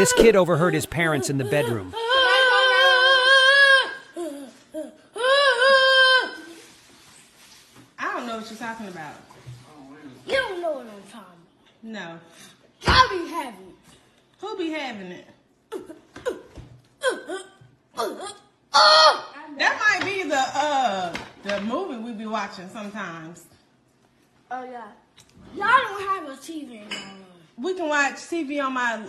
This kid overheard his parents in the bedroom. I don't know what you're talking about. You don't know what I'm talking about. No. I be having it. Who be having it? That might be the movie we be watching sometimes. Oh yeah. Y'all don't have a TV in your room. We can watch TV on my